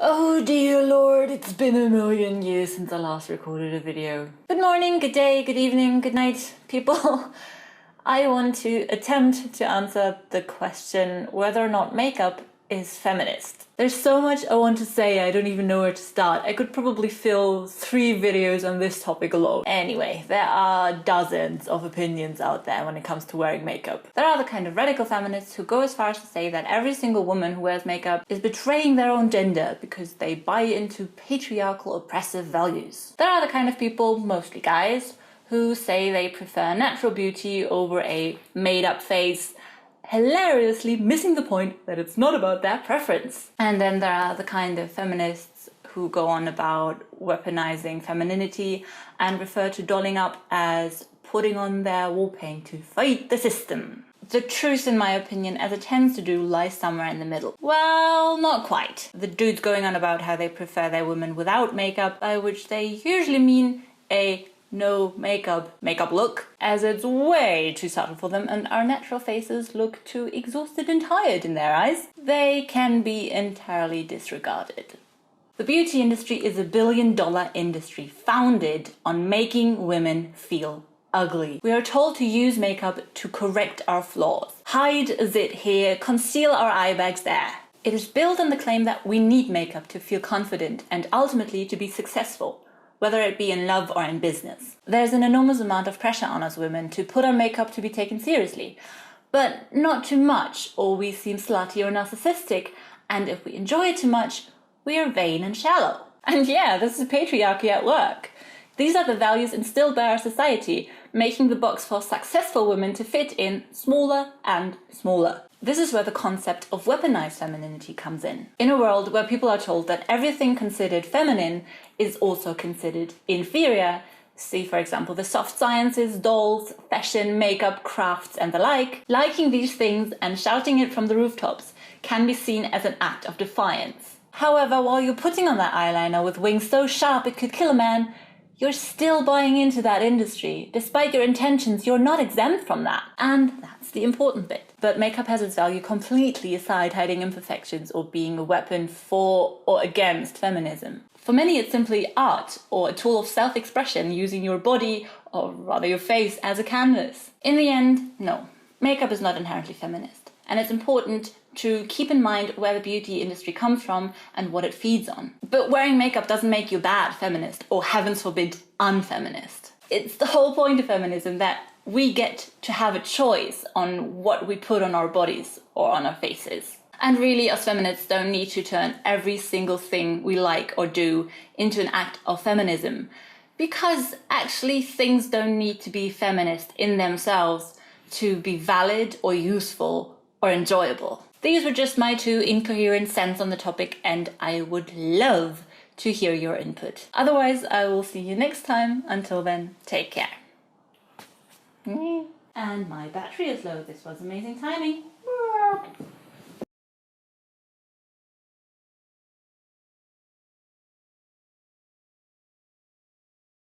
Oh dear lord, it's been a million years since I last recorded a video. Good morning, good day, good evening, good night, people. I want to attempt to answer the question whether or not makeup is feminist. There's so much I want to say, I don't even know where to start. I could probably fill 3 videos on this topic alone. Anyway, there are dozens of opinions out there when it comes to wearing makeup. There are the kind of radical feminists who go as far as to say that every single woman who wears makeup is betraying their own gender because they buy into patriarchal oppressive values. There are the kind of people, mostly guys, who say they prefer natural beauty over a made-up face, hilariously missing the point that it's not about their preference. And then there are the kind of feminists who go on about weaponizing femininity and refer to dolling up as putting on their war paint to fight the system. The truth, in my opinion, as it tends to do, lies somewhere in the middle. Well, not quite. The dudes going on about how they prefer their women without makeup, by which they usually mean a no makeup look, as it's way too subtle for them and our natural faces look too exhausted and tired in their eyes. They can be entirely disregarded. The beauty industry is a billion-dollar industry founded on making women feel ugly. We are told to use makeup to correct our flaws, hide a zit here, conceal our eye bags there. It is built on the claim that we need makeup to feel confident and ultimately to be successful, whether it be in love or in business. There's an enormous amount of pressure on us women to put on makeup to be taken seriously, but not too much, or we seem slutty or narcissistic, and if we enjoy it too much, we are vain and shallow. And yeah, this is patriarchy at work. These are the values instilled by our society, making the box for successful women to fit in smaller and smaller. This is where the concept of weaponized femininity comes in. In a world where people are told that everything considered feminine is also considered inferior, see for example the soft sciences, dolls, fashion, makeup, crafts and the like, liking these things and shouting it from the rooftops can be seen as an act of defiance. However, while you're putting on that eyeliner with wings so sharp it could kill a man, you're still buying into that industry. Despite your intentions, you're not exempt from that. And that's the important bit. But makeup has its value completely aside hiding imperfections or being a weapon for or against feminism. For many, it's simply art or a tool of self-expression using your body, or rather your face, as a canvas. In the end, no. Makeup is not inherently feminist. And it's important to keep in mind where the beauty industry comes from and what it feeds on. But wearing makeup doesn't make you a bad feminist, or heavens forbid, unfeminist. It's the whole point of feminism that we get to have a choice on what we put on our bodies or on our faces. And really, us feminists don't need to turn every single thing we like or do into an act of feminism, because actually things don't need to be feminist in themselves to be valid or useful or enjoyable. These were just my 2 incoherent cents on the topic, and I would love to hear your input. Otherwise, I will see you next time. Until then, take care. And my battery is low. This was amazing timing.